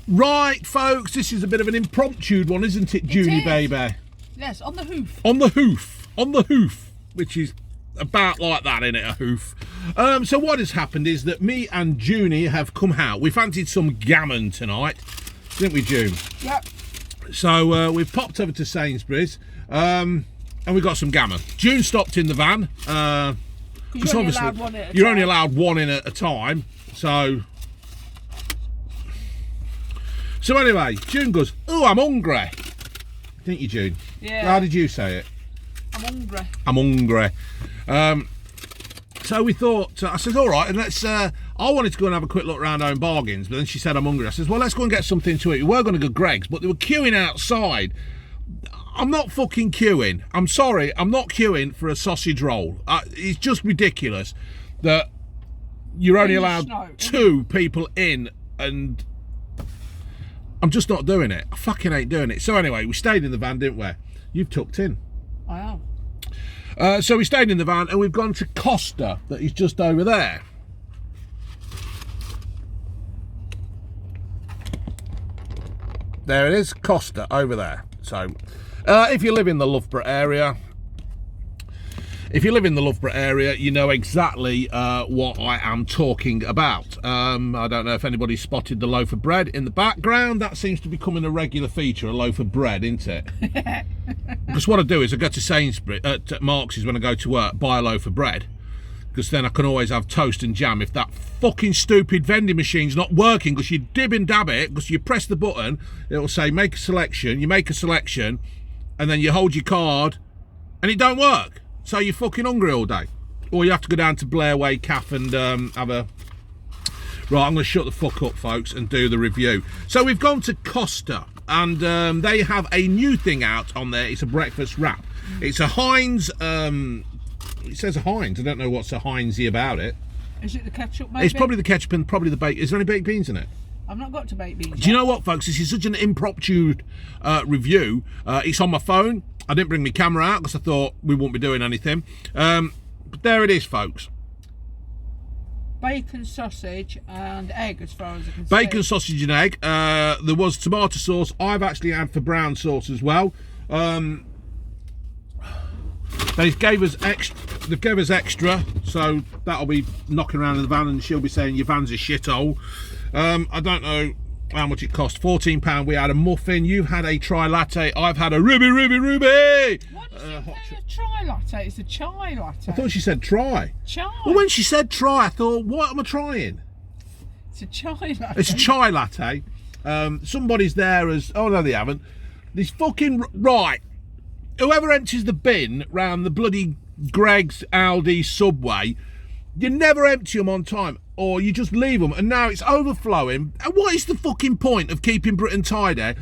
Right, folks, this is a bit of an impromptu one, isn't it, Junie, baby? Yes, on the hoof. On the hoof. On the hoof, which is about like that, innit, a hoof. So what has happened is that me and Junie have come out. We fancied some gammon tonight, didn't we, June? Yep. So we've popped over to Sainsbury's and we got some gammon. June stopped in the van. Because you're only allowed one in at a time. So anyway, June goes, oh, I'm hungry. Didn't you, June? Yeah. How did you say it? I'm hungry. I'm hungry. So we thought, I said, all right, and let's, I wanted to go and have a quick look around Home Bargains, but then she said, I'm hungry. I said, well, let's go and get something to eat. We were going to go Greg's, but they were queuing outside. I'm not fucking queuing. I'm sorry, I'm not queuing for a sausage roll. It's just ridiculous that you're only allowed 2 people in, and I'm just not doing it. I fucking ain't doing it. So anyway, we stayed in the van, didn't we? You've tucked in. I am. So we stayed in the van and we've gone to Costa, that is just over there. There it is, Costa, over there. So, if you live in the Loughborough area, you know exactly what I am talking about. I don't know if anybody spotted the loaf of bread in the background. That seems to be becoming a regular feature, a loaf of bread, isn't it? Because what I do is I go to Sainsbury's, at Marks' when I go to work, buy a loaf of bread. Because then I can always have toast and jam if that fucking stupid vending machine's not working, because you dib and dab it, because you press the button, it'll say make a selection, you make a selection, and then you hold your card, and it don't work. So you're fucking hungry all day. Or you have to go down to Blair Way Cafe and have a... Right, I'm going to shut the fuck up, folks, and do the review. So we've gone to Costa, and they have a new thing out on there. It's a breakfast wrap. It's a Heinz... it says a Heinz. I don't know what's so Heinzy about it. Is it the ketchup, maybe? It's probably the ketchup and probably the bacon. Is there any baked beans in it? I've not got to baked beans. Do you know what, folks? This is such an impromptu review. It's on my phone. I didn't bring my camera out because I thought we wouldn't be doing anything. But there it is, folks. Bacon, sausage and egg, as far as I can see. Bacon, sausage and egg. There was tomato sauce. I've actually had for brown sauce as well. They gave us extra, so that'll be knocking around in the van and she'll be saying your van's a shithole. I don't know how much it cost. £14. We had a muffin. You've had a tri latte. I've had a ruby. Why did you say a tri latte? It's a chai latte. I thought she said try. Chai. Well, when she said try, I thought, what am I trying? It's a chai latte. It's a chai latte. Somebody's there as... Oh, no, they haven't. This fucking... Right. Whoever empties the bin round the bloody Greg's, Aldi, Subway, you never empty them on time, or you just leave them, and now it's overflowing. And what is the fucking point of keeping Britain tidy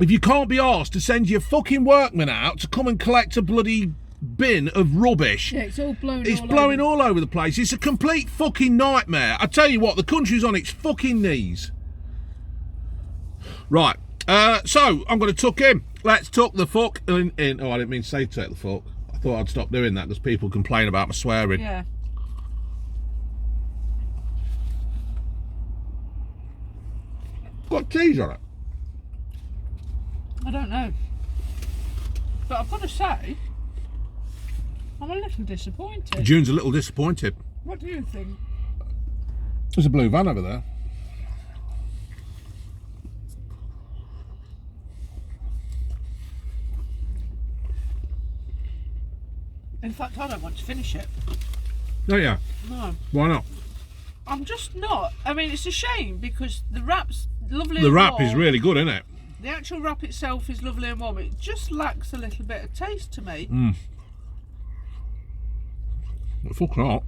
if you can't be asked to send your fucking workmen out to come and collect a bloody bin of rubbish? Yeah, it's all blown. It's blowing all over the place. It's a complete fucking nightmare. I tell you what, the country's on its fucking knees. Right. So I'm going to tuck in. Let's tuck the fuck in. Oh, I didn't mean to say take the fuck. I thought I'd stop doing that because people complain about my swearing. Yeah. Got cheese on it. I don't know. But I've got to say, I'm a little disappointed. June's a little disappointed. What do you think? There's a blue van over there. In fact, I don't want to finish it. Oh yeah. No. Why not? I'm just not. I mean, it's a shame because the wrap's lovely. The wrap is really good, isn't it? The actual wrap itself is lovely and warm. It just lacks a little bit of taste to me. Well, fuck not.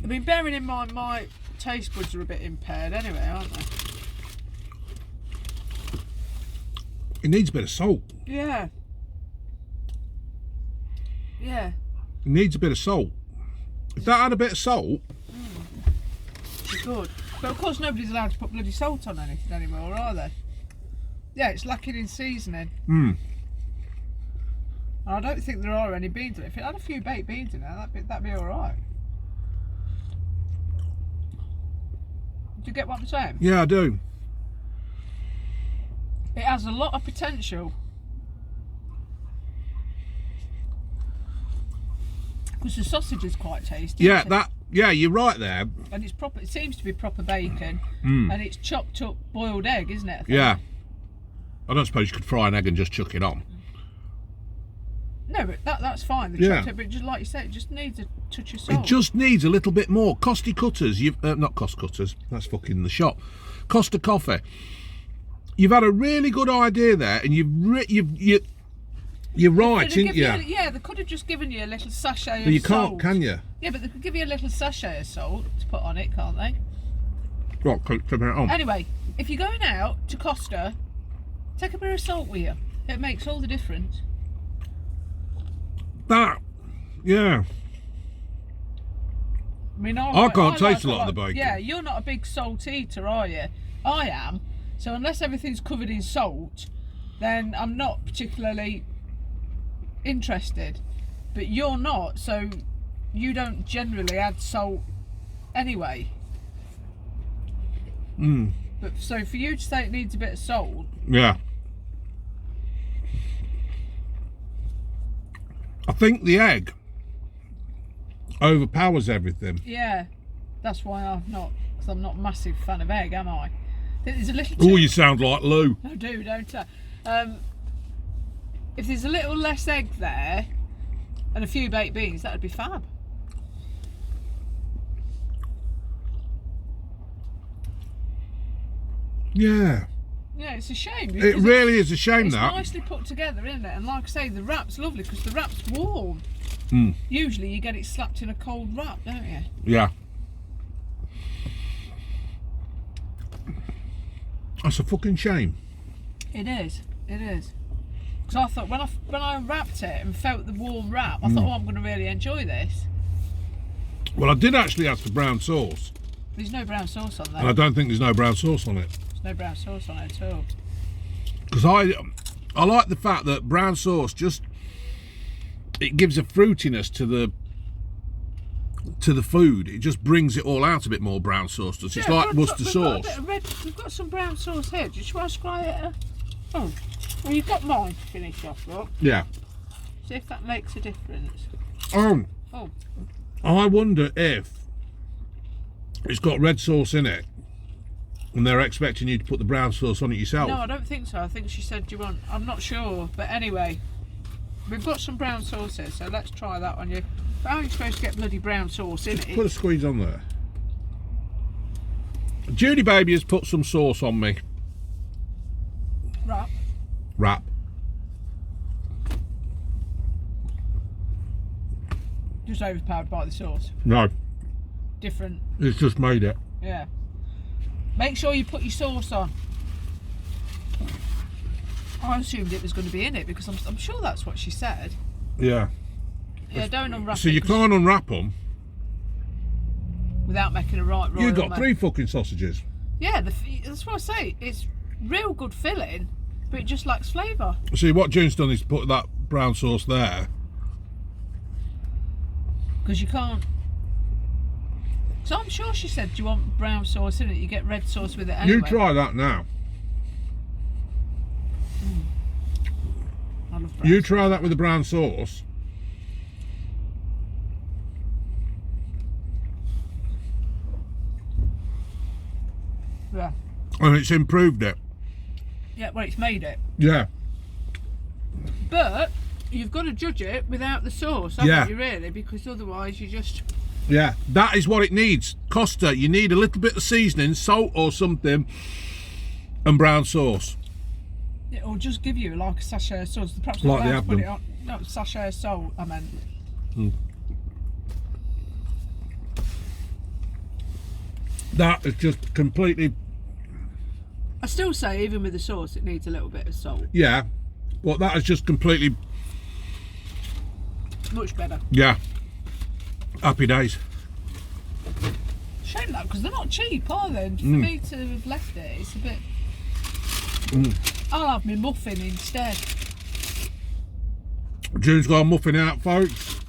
I mean, bearing in mind my taste buds are a bit impaired anyway, aren't they? It needs a bit of salt. Yeah. Yeah. It needs a bit of salt. If that had a bit of salt... It's good. But of course nobody's allowed to put bloody salt on anything anymore, are they? Yeah, it's lacking in seasoning. And I don't think there are any beans in it. If it had a few baked beans in there, that'd be alright. Do you get what I'm saying? Yeah, I do. It has a lot of potential. Because the sausage is quite tasty. Yeah, isn't it? yeah, you're right there. And it's proper. It seems to be proper bacon, Mm. and it's chopped up boiled egg, isn't it? I think? Yeah. I don't suppose you could fry an egg and just chuck it on. No, but that's fine. The Yeah. chopped egg, but just like you said, it just needs a touch of salt. It just needs a little bit more. Costa Cutters, not Costa Cutters. That's fucking the shop. Costa Coffee. You've had a really good idea there, and you're right, ain't you? Yeah, they could have just given you a little sachet But of you salt. can't, can you? Yeah, but they could give you a little sachet of salt to put on it, can't they? Right, click it on. Anyway, if you're going out to Costa, take a bit of salt with you. It makes all the difference. That, yeah. I mean, I can't taste a lot of the bacon. Yeah, you're not a big salt eater, are you? I am. So unless everything's covered in salt, then I'm not particularly interested. But you're not, so you don't generally add salt anyway. Mm. But so for you to say it needs a bit of salt, Yeah. I think the egg overpowers everything. yeah, that's why because I'm not a massive fan of egg, am I? There's a little. Oh, you sound like Lou. I do, don't I? If there's a little less egg there and a few baked beans, that'd be fab. Yeah. Yeah, it's a shame. It because really is a shame it's that. nicely put together, isn't it? And like I say, the wrap's lovely because the wrap's warm. Mm. Usually you get it slapped in a cold wrap, don't you? Yeah. That's a fucking shame. It is. It is. Because I thought when I wrapped it and felt the warm wrap, I thought, oh, I'm going to really enjoy this. Well, I did actually ask for brown sauce, There's no brown sauce on there. and I don't think there's no brown sauce on it. There's no brown sauce on it at all. Because I like the fact that brown sauce it gives a fruitiness to the food. It just brings it all out a bit more. Brown sauce does. It's like Worcester sauce. We've got some brown sauce here. Do you want to try it? Oh, well, you've got mine to finish off, look. Yeah. See if that makes a difference. Oh, Oh, I wonder if it's got red sauce in it, and they're expecting you to put the brown sauce on it yourself. no, I don't think so. I think she said, do you want... I'm not sure. But anyway, we've got some brown sauce here, so let's try that on you. But how are you supposed to get bloody brown sauce in it? Put a squeeze on there. Judy baby has put some sauce on me. Wrap. Just overpowered by the sauce. No, Different. it's just made it. Yeah. Make sure you put your sauce on. I assumed it was going to be in it because I'm sure that's what she said. Yeah. Yeah, don't unwrap So it you 'cause can't unwrap them. without making a right royal You've got mess. 3 fucking sausages. Yeah, that's what I say. It's real good filling, but it just lacks flavour. See, what June's done is put that brown sauce there. Because you can't. So I'm sure she said, do you want brown sauce in it? You get red sauce with it anyway. You try that now. I love brown You sauce. try that with the brown sauce. Yeah. And it's improved it. Yeah, well, it's made it. Yeah. But you've got to judge it without the sauce, haven't Yeah. you, really? Because otherwise you just... Yeah. That is what it needs. Costa, you need a little bit of seasoning, salt or something, and brown sauce. It'll just give you like a sachet of sauce. Perhaps Like not they allowed have to put done. it on. No, sachet of salt, I meant. That is just completely... I still say, even with the sauce, it needs a little bit of salt. Yeah. Well, that is just completely... Much better. Yeah. Happy days. Shame that, because they're not cheap, are they? And for me to have left it, it's a bit... I'll have my muffin instead. June's got a muffin out, folks.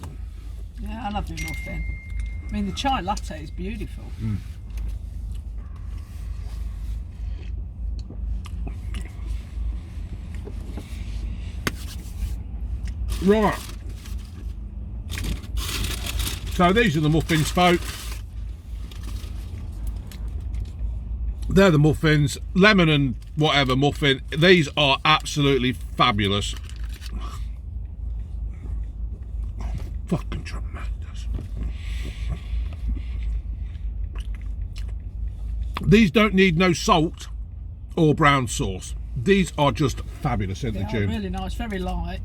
Yeah, I'll have my muffin. I mean, the chai latte is beautiful. Right. So these are the muffins, folks. They're the muffins, lemon and whatever muffin. These are absolutely fabulous. Fucking tremendous. These don't need no salt or brown sauce. These are just fabulous, isn't they, June? Really nice, very light.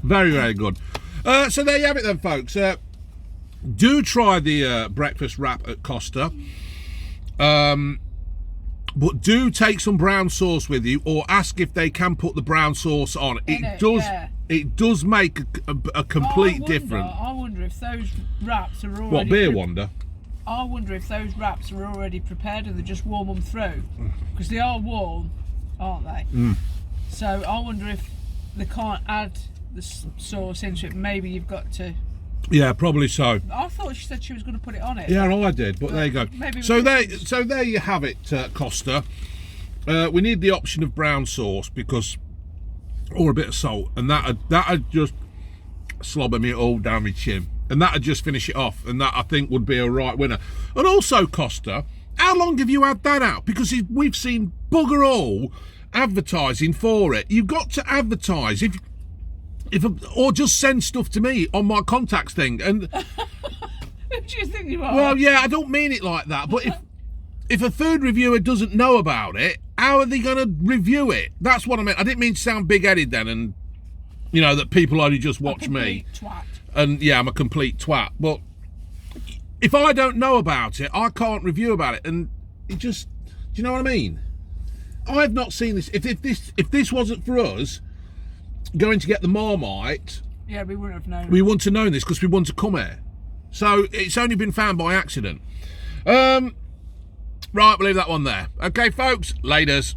Very, very good. So there you have it then, folks. Do try the breakfast wrap at Costa. But do take some brown sauce with you, or ask if they can put the brown sauce on. It does make a complete difference. I wonder if those wraps are already... What, beer wonder? I wonder if those wraps are already prepared and they just warm them through. Because they are warm, aren't they? So I wonder if they can't add the sauce into it. Maybe you've got to... Yeah, probably so. I thought she said she was going to put it on it. Yeah, I did, but there you go. So there you have it, Costa. We need the option of brown sauce because, or a bit of salt, and that'd just slobber me all down my chin, and that'd just finish it off, and that I think would be a right winner. And also, Costa, how long have you had that out? Because we've seen bugger all advertising for it. You've got to advertise or just send stuff to me on my contacts thing. And who do you think you are? Well, yeah, I don't mean it like that, but if a food reviewer doesn't know about it, how are they going to review it? That's what I meant. I didn't mean to sound big-headed then, and you know that people only just watch me. Twat. And yeah, I'm a complete twat. But if I don't know about it, I can't review about it. And it just, do you know what I mean? I've not seen this. If this wasn't for us going to get the Marmite, yeah, we wouldn't have known. We wouldn't have known this because we wouldn't have come here. So it's only been found by accident. Right, we'll leave that one there. Okay, folks, laters.